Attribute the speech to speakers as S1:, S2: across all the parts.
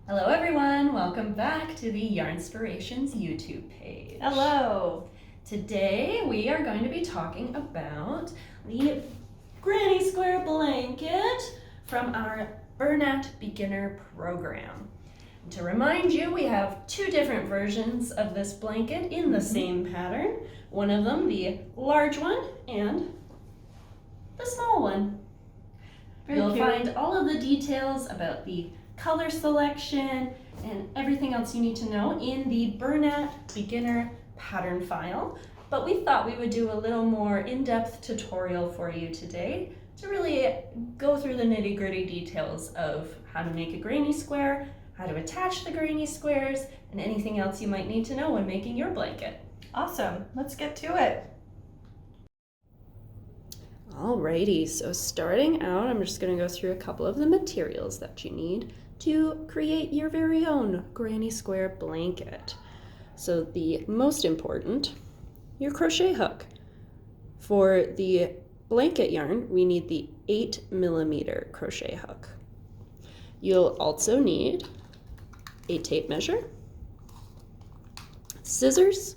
S1: Hello everyone, welcome back to the Yarnspirations YouTube page.
S2: Hello!
S1: Today we are going to be talking about the granny square blanket from our Bernat beginner program. And to remind you, we have two different versions of this blanket in the same pattern. One of them, the large one, and the small one. You'll find all of the details about the color selection and everything else you need to know in the Bernat beginner pattern file. But we thought we would do a little more in-depth tutorial for you today to really go through the nitty-gritty details of how to make a granny square, how to attach the granny squares, and anything else you might need to know when making your blanket.
S2: Awesome, let's get to it.
S1: Alrighty, so starting out, I'm just going to go through a couple of the materials that you need to create your very own granny square blanket. So the most important, your crochet hook. For the blanket yarn, we need the 8mm crochet hook. You'll also need a tape measure, scissors,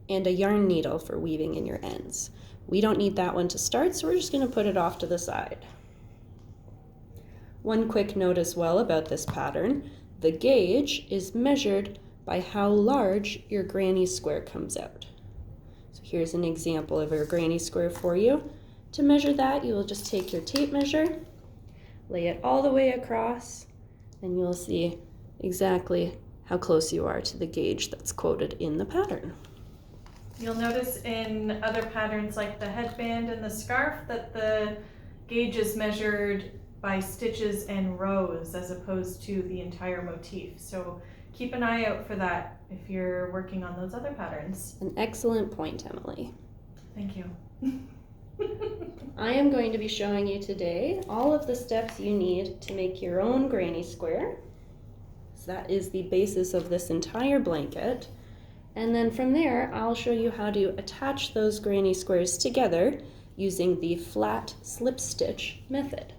S1: and a yarn needle for weaving in your ends. We don't need that one to start, so we're just going to put it off to the side. One quick note as well about this pattern, the gauge is measured by how large your granny square comes out. So here's an example of your granny square for you. To measure that, you will just take your tape measure, lay it all the way across, and you'll see exactly how close you are to the gauge that's quoted in the pattern.
S2: You'll notice in other patterns like the headband and the scarf that the gauge is measured by stitches and rows as opposed to the entire motif. So keep an eye out for that if you're working on those other patterns.
S1: An excellent point, Emily.
S2: Thank you.
S1: I am going to be showing you today all of the steps you need to make your own granny square. So that is the basis of this entire blanket. And then from there, I'll show you how to attach those granny squares together using the flat slip stitch method.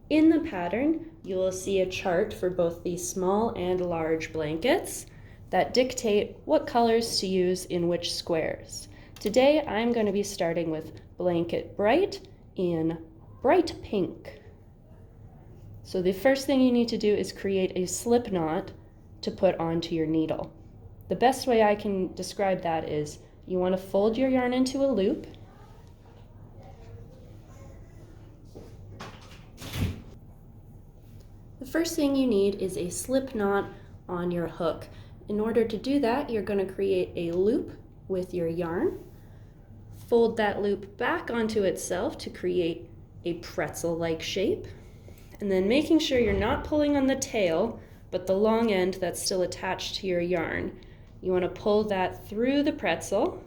S1: In the pattern, you will see a chart for both the small and large blankets that dictate what colors to use in which squares. Today, I'm going to be starting with Blanket Bright in bright pink. So the first thing you need to do is create a slip knot to put onto your needle. The best way I can describe that is you want to fold your yarn into a loop. The first thing you need is a slip knot on your hook. In order to do that, you're going to create a loop with your yarn. Fold that loop back onto itself to create a pretzel-like shape. And then making sure you're not pulling on the tail, but the long end that's still attached to your yarn. You want to pull that through the pretzel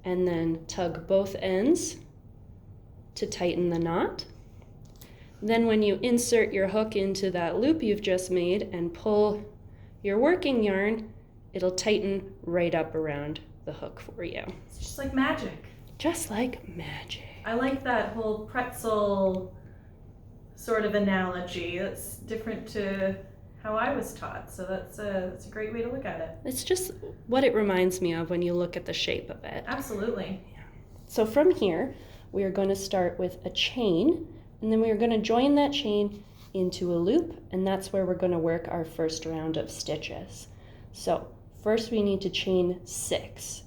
S1: and then tug both ends to tighten the knot. Then when you insert your hook into that loop you've just made and pull your working yarn, it'll tighten right up around the hook for you.
S2: It's just like magic.
S1: Just like magic.
S2: I like that whole pretzel sort of analogy. That's different to how I was taught, so that's a great way to look at it.
S1: It's just what it reminds me of when you look at the shape of it.
S2: Absolutely.
S1: Yeah. So from here, we are going to start with a chain, and then we are going to join that chain into a loop, and that's where we're going to work our first round of stitches. So first we need to chain 6.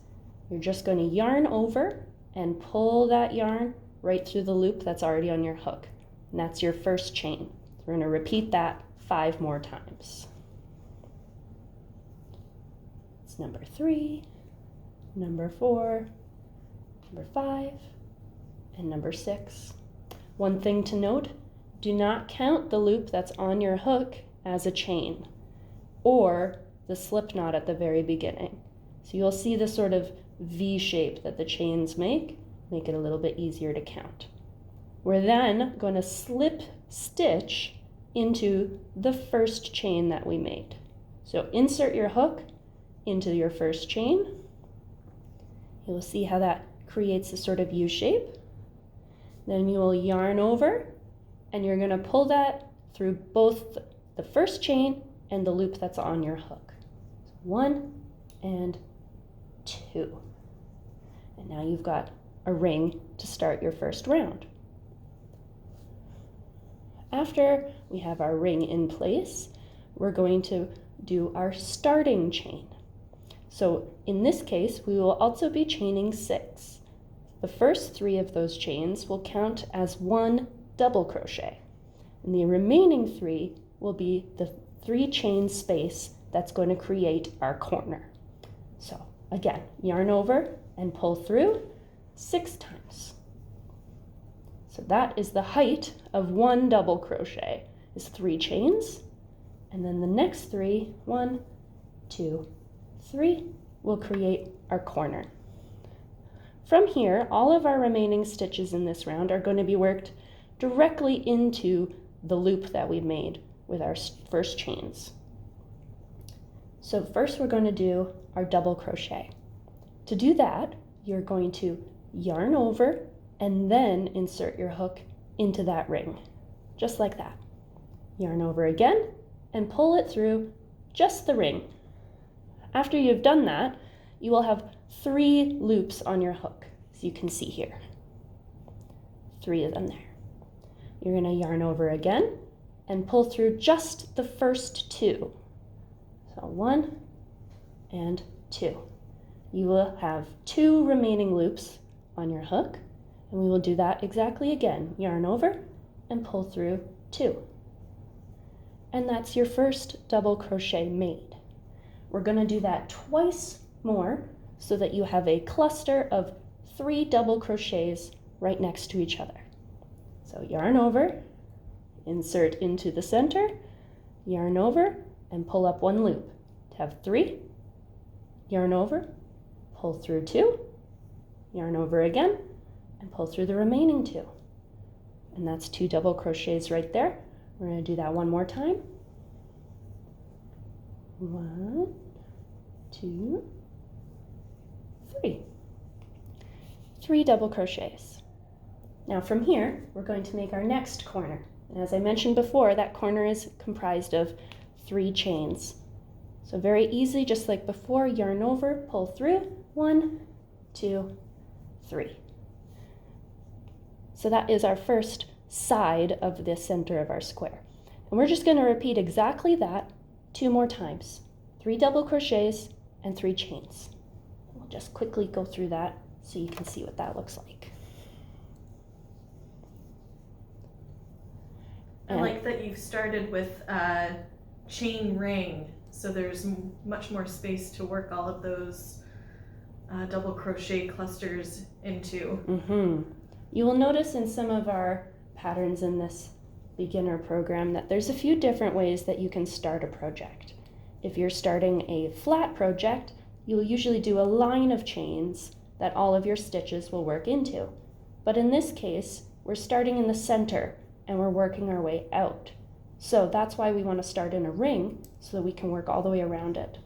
S1: You're just going to yarn over and pull that yarn right through the loop that's already on your hook, and that's your first chain. We're going to repeat that 5 more times. It's number 3, number 4, number 5, and number 6. One thing to note, do not count the loop that's on your hook as a chain or the slip knot at the very beginning. So you'll see the sort of V shape that the chains make it a little bit easier to count. We're then going to slip stitch into the first chain that we made. So insert your hook into your first chain. You'll see how that creates a sort of U shape. Then you will yarn over and you're going to pull that through both the the first chain and the loop that's on your hook. 1 and 2. And now you've got a ring to start your first round. After we have our ring in place, we're going to do our starting chain. So in this case, we will also be chaining 6. The first 3 of those chains will count as 1 double crochet, and the remaining 3 will be the 3 chain space that's going to create our corner. So again, yarn over and pull through 6 times. So that is the height of 1 double crochet, is 3 chains, and then the next 3, 1, 2, 3, will create our corner. From here, all of our remaining stitches in this round are going to be worked directly into the loop that we made with our first chains. So first we're going to do our double crochet. To do that, you're going to yarn over and then insert your hook into that ring, just like that. Yarn over again and pull it through just the ring. After you've done that, you will have 3 loops on your hook, as you can see here. 3 of them there. You're going to yarn over again and pull through just the first 2. So 1 and 2. You will have 2 remaining loops on your hook, and we will do that exactly again. Yarn over and pull through 2. And that's your first double crochet made. We're going to do that twice more so that you have a cluster of 3 double crochets right next to each other. So yarn over, insert into the center, yarn over, and pull up 1 loop to have 3, yarn over, pull through 2, yarn over again, and pull through the remaining 2. And that's 2 double crochets right there. We're going to do that one more time. 1, 2, 3. 3 double crochets. Now from here, we're going to make our next corner. And as I mentioned before, that corner is comprised of 3 chains. So very easy, just like before, yarn over, pull through, 1, 2, 3. So that is our first side of the center of our square. And we're just going to repeat exactly that 2 more times. 3 double crochets and 3 chains. We'll just quickly go through that so you can see what that looks like.
S2: I like that you've started with a chain ring, so there's much more space to work all of those double crochet clusters into.
S1: You will notice in some of our patterns in this beginner program that there's a few different ways that you can start a project. If you're starting a flat project, you'll usually do a line of chains that all of your stitches will work into. But in this case, we're starting in the center and we're working our way out. So that's why we want to start in a ring so that we can work all the way around it.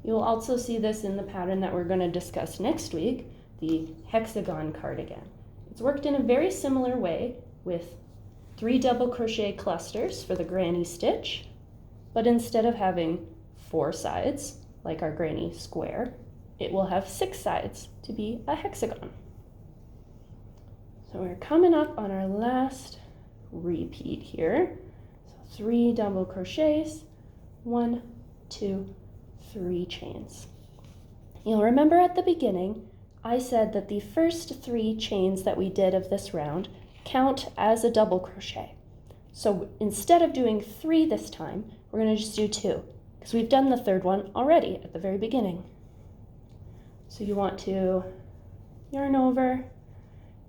S1: You'll also see this in the pattern that we're going to discuss next week, the hexagon cardigan. It's worked in a very similar way with 3 double crochet clusters for the granny stitch, but instead of having 4 sides, like our granny square, it will have 6 sides to be a hexagon. So we're coming up on our last repeat here. So 3 double crochets, 1, 2, 3 chains. You'll remember at the beginning, I said that the first 3 chains that we did of this round count as a double crochet. So instead of doing 3 this time, we're going to just do 2, because we've done the 3rd one already at the very beginning. So you want to yarn over,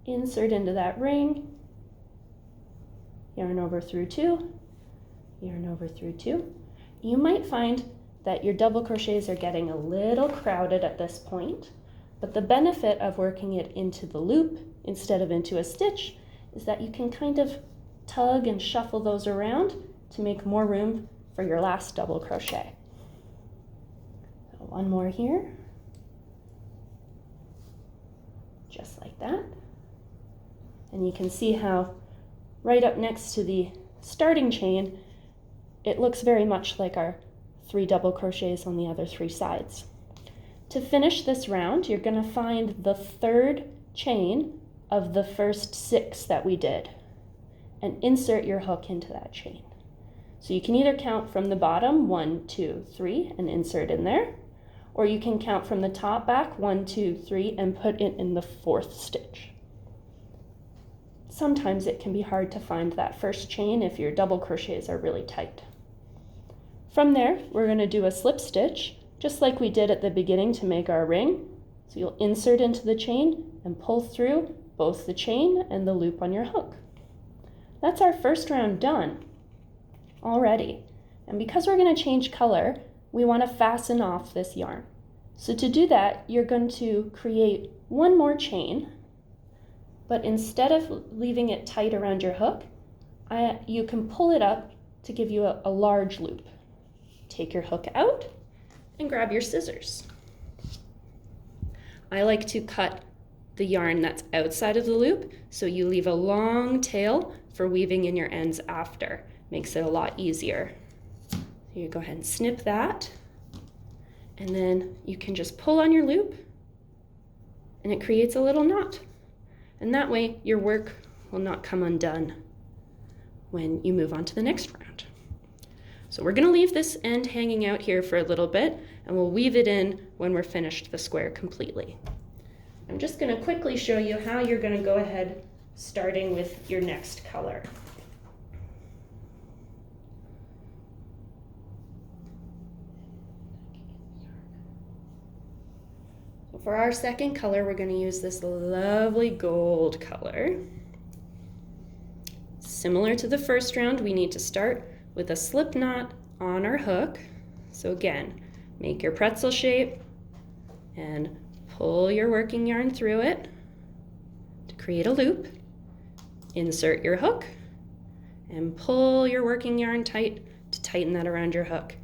S1: insert into that ring, yarn over through 2, yarn over through 2. You might find that your double crochets are getting a little crowded at this point, but the benefit of working it into the loop instead of into a stitch is that you can kind of tug and shuffle those around to make more room for your last double crochet. So 1 more here, just like that. And you can see how right up next to the starting chain, it looks very much like our 3 double crochets on the other 3 sides. To finish this round, you're going to find the 3rd chain of the first 6 that we did and insert your hook into that chain. So you can either count from the bottom 1, 2, 3 and insert in there, or you can count from the top back 1, 2, 3 and put it in the 4th stitch. Sometimes it can be hard to find that first chain if your double crochets are really tight. From there, we're going to do a slip stitch, just like we did at the beginning to make our ring. So you'll insert into the chain and pull through both the chain and the loop on your hook. That's our first round done already. And because we're going to change color, we want to fasten off this yarn. So to do that, you're going to create one more chain, but instead of leaving it tight around your hook, you can pull it up to give you a large loop. Take your hook out and grab your scissors. I like to cut the yarn that's outside of the loop, so you leave a long tail for weaving in your ends after. Makes it a lot easier. So you go ahead and snip that, and then you can just pull on your loop and it creates a little knot. And that way your work will not come undone when you move on to the next round. So we're going to leave this end hanging out here for a little bit, and we'll weave it in when we're finished the square completely. I'm just going to quickly show you how you're going to go ahead starting with your next color. So for our second color, we're going to use this lovely gold color. Similar to the first round, we need to start with a slip knot on our hook. So again, make your pretzel shape and pull your working yarn through it to create a loop. Insert your hook and pull your working yarn tight to tighten that around your hook.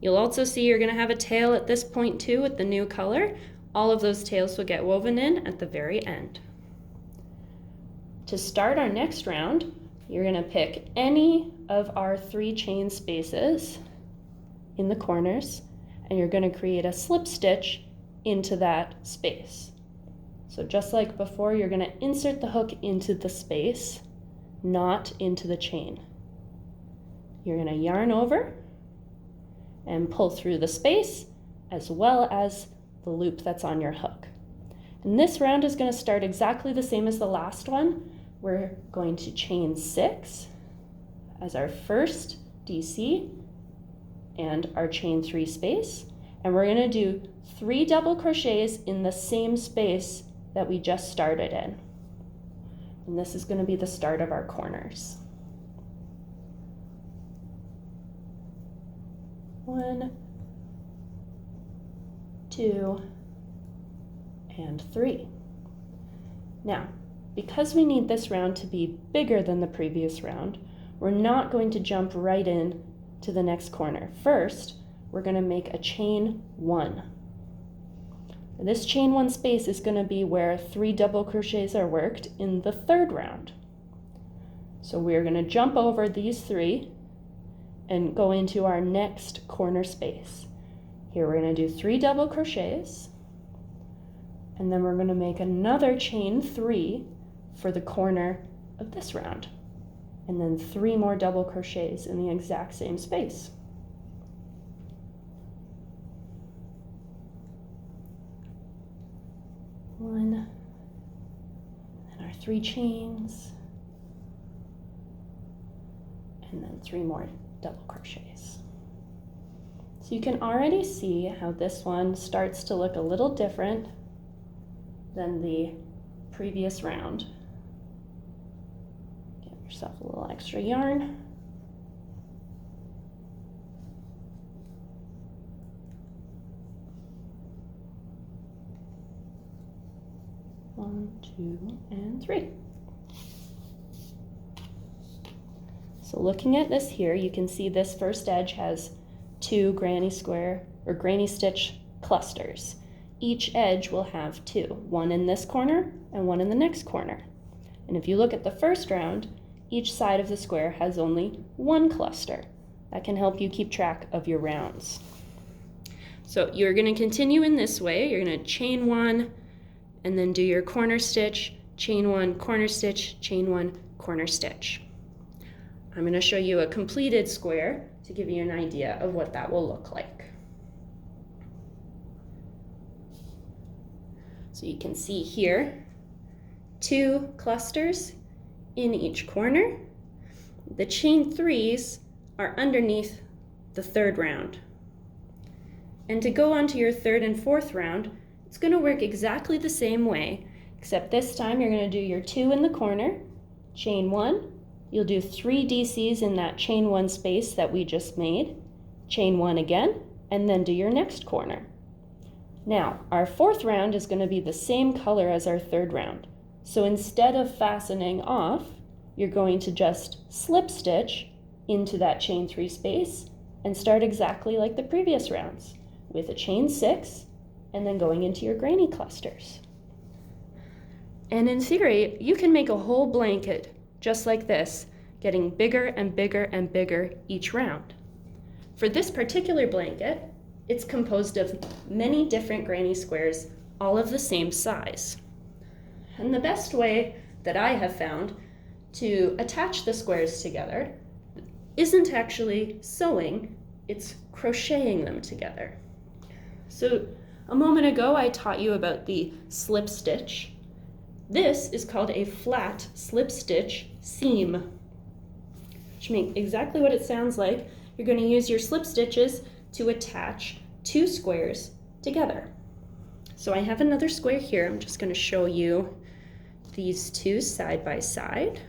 S1: You'll also see you're going to have a tail at this point too with the new color. All of those tails will get woven in at the very end. To start our next round, you're going to pick any of our 3 chain spaces in the corners, and you're going to create a slip stitch into that space. So just like before, you're going to insert the hook into the space, not into the chain. You're going to yarn over and pull through the space as well as the loop that's on your hook. And this round is going to start exactly the same as the last one. We're going to chain 6 as our first DC and our chain 3 space, and we're going to do 3 double crochets in the same space that we just started in. And this is going to be the start of our corners. 1, 2, and 3. Now, because we need this round to be bigger than the previous round, we're not going to jump right in to the next corner. First, we're going to make a chain 1. This chain 1 space is going to be where 3 double crochets are worked in the 3rd round. So we're going to jump over these 3 and go into our next corner space. Here we're going to do 3 double crochets, and then we're going to make another chain 3 for the corner of this round, and then 3 more double crochets in the exact same space. One, and our 3 chains, and then 3 more double crochets. So you can already see how this one starts to look a little different than the previous round. Get yourself a little extra yarn. One, 2, and 3. So looking at this here, you can see this first edge has 2 granny square or granny stitch clusters. Each edge will have 2, one in this corner and one in the next corner. And if you look at the first round, each side of the square has only one cluster. That can help you keep track of your rounds. So you're going to continue in this way. You're going to chain one and then do your corner stitch, chain one, corner stitch, chain one, corner stitch. I'm going to show you a completed square to give you an idea of what that will look like. So you can see here, 2 clusters in each corner. The chain 3s are underneath the 3rd round. And to go on to your 3rd and 4th round, it's going to work exactly the same way, except this time you're going to do your 2 in the corner, chain 1, you'll do 3 DCs in that chain 1 space that we just made, chain 1 again, and then do your next corner. Now, our 4th round is going to be the same color as our 3rd round. So instead of fastening off, you're going to just slip stitch into that chain 3 space and start exactly like the previous rounds with a chain 6 and then going into your granny clusters. And in theory, you can make a whole blanket just like this, getting bigger and bigger and bigger each round. For this particular blanket, it's composed of many different granny squares, all of the same size. And the best way that I have found to attach the squares together isn't actually sewing, it's crocheting them together. So a moment ago I taught you about the slip stitch. This is called a flat slip stitch seam, which makes exactly what it sounds like. You're going to use your slip stitches to attach 2 squares together. So I have another square here. I'm just going to show you these 2 side by side.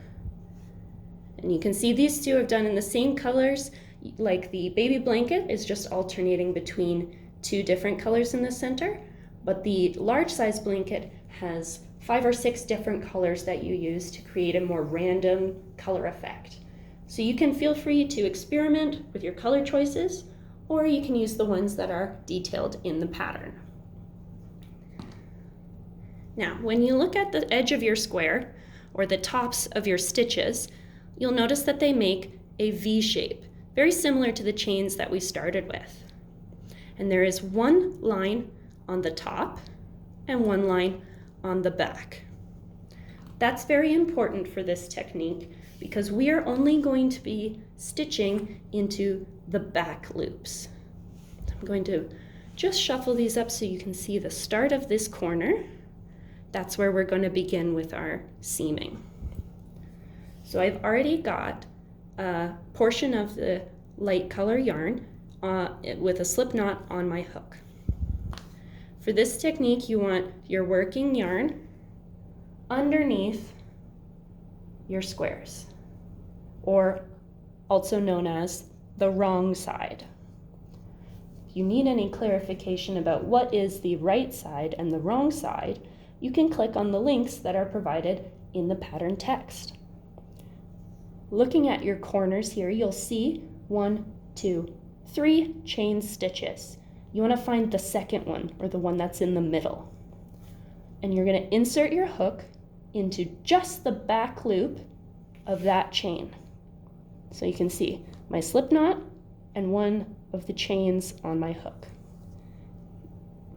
S1: And you can see these 2 have done in the same colors, like the baby blanket is just alternating between 2 different colors in the center, but the large size blanket has 5 or 6 different colors that you use to create a more random color effect. So you can feel free to experiment with your color choices, or you can use the ones that are detailed in the pattern. Now, when you look at the edge of your square, or the tops of your stitches, you'll notice that they make a V shape, very similar to the chains that we started with. And there is one line on the top and one line on the back. That's very important for this technique because we are only going to be stitching into the back loops. I'm going to just shuffle these up so you can see the start of this corner. That's where we're going to begin with our seaming. So I've already got a portion of the light color yarn with a slip knot on my hook. For this technique, you want your working yarn underneath your squares, or also known as the wrong side. If you need any clarification about what is the right side and the wrong side, you can click on the links that are provided in the pattern text. Looking at your corners here, you'll see 1, 2, 3 chain stitches. You want to find the second one, or the one that's in the middle. And you're going to insert your hook into just the back loop of that chain. So you can see my slip knot and one of the chains on my hook.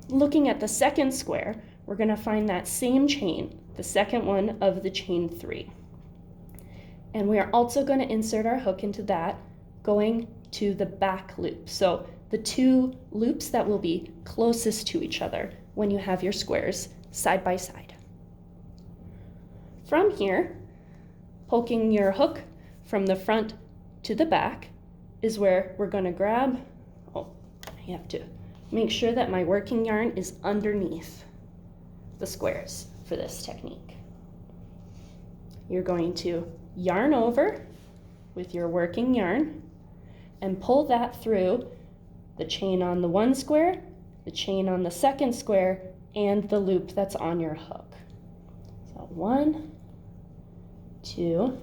S1: Looking at the second square, we're going to find that same chain, the second one of the chain 3. And we are also going to insert our hook into that, going to the back loop. So the 2 loops that will be closest to each other when you have your squares side by side. From here, poking your hook from the front to the back is where we're going to grab, I have to make sure that my working yarn is underneath the squares for this technique. You're going to yarn over with your working yarn and pull that through the chain on the one square, the chain on the second square, and the loop that's on your hook. So 1, 2,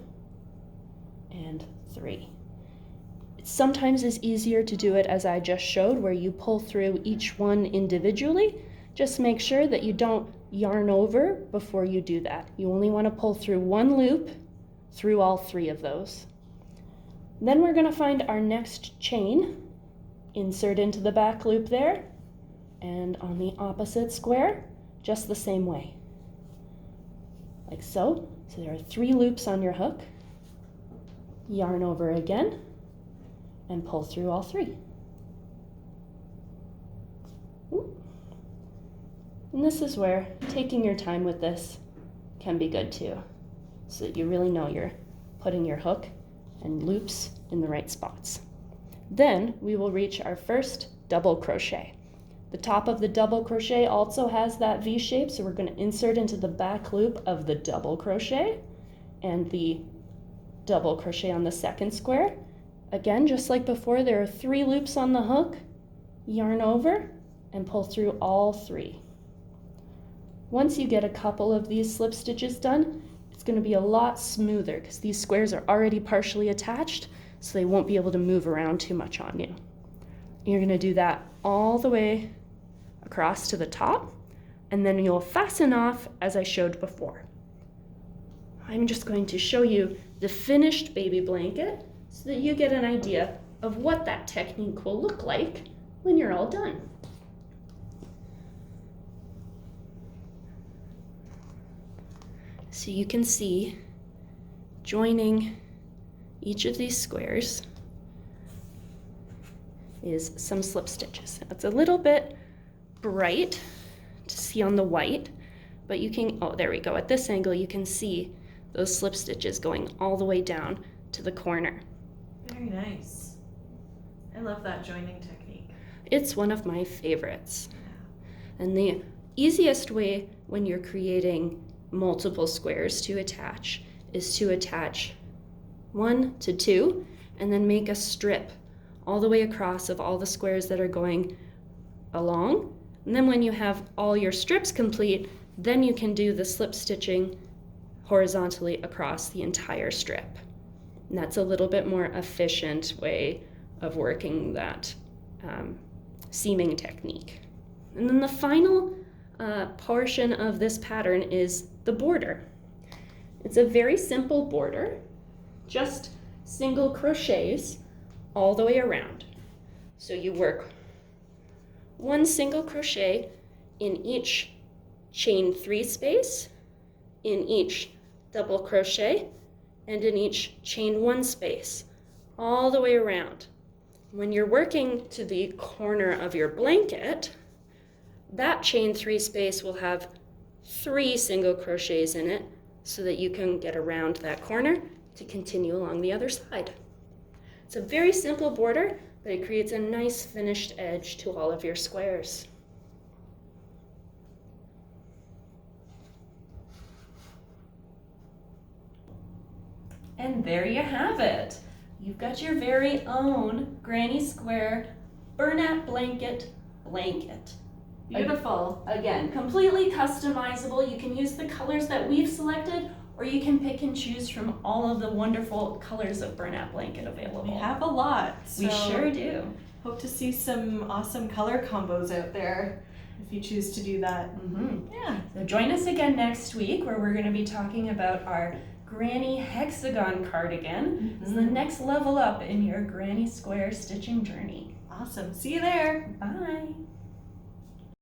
S1: and 3. It sometimes is easier to do it as I just showed, where you pull through each one individually. Just make sure that you don't yarn over before you do that. You only want to pull through one loop through all 3 of those. Then we're going to find our next chain, insert into the back loop there, and on the opposite square, just the same way, like so. So there are 3 loops on your hook. Yarn over again, and pull through all 3. And this is where taking your time with this can be good too, so that you really know you're putting your hook and loops in the right spots. Then we will reach our first double crochet. The top of the double crochet also has that V shape, so we're going to insert into the back loop of the double crochet and the double crochet on the second square. Again, just like before, there are 3 loops on the hook. Yarn over and pull through all 3. Once you get a couple of these slip stitches done, it's going to be a lot smoother because these squares are already partially attached, so they won't be able to move around too much on you. You're going to do that all the way across to the top, and then you'll fasten off as I showed before. I'm just going to show you the finished baby blanket so that you get an idea of what that technique will look like when you're all done. So you can see joining each of these squares is some slip stitches. It's a little bit bright to see on the white, but you can, oh, there we go. At this angle, you can see those slip stitches going all the way down to the corner.
S2: Very nice. I love that joining technique.
S1: It's one of my favorites. And the easiest way when you're creating multiple squares to attach is to attach 1 to 2 and then make a strip all the way across of all the squares that are going along. And then when you have all your strips complete, then you can do the slip stitching horizontally across the entire strip. And that's a little bit more efficient way of working that seaming technique. And then the final portion of this pattern is the border. It's a very simple border, just single crochets all the way around. So you work 1 single crochet in each chain 3 space, in each double crochet, and in each chain 1 space, all the way around. When you're working to the corner of your blanket, that chain 3 space will have 3 single crochets in it so that you can get around that corner to continue along the other side. It's a very simple border, but it creates a nice finished edge to all of your squares. And there you have it. You've got your very own granny square Bernat blanket.
S2: Beautiful.
S1: Again, completely customizable. You can use the colors that we've selected, or you can pick and choose from all of the wonderful colors of Bernat blanket available.
S2: We have a lot. So
S1: we sure do.
S2: Hope to see some awesome color combos out there if you choose to do that. Yeah.
S1: So join us again next week where we're going to be talking about our granny hexagon cardigan. It's the next level up in your granny square stitching journey.
S2: Awesome. See you there.
S1: Bye.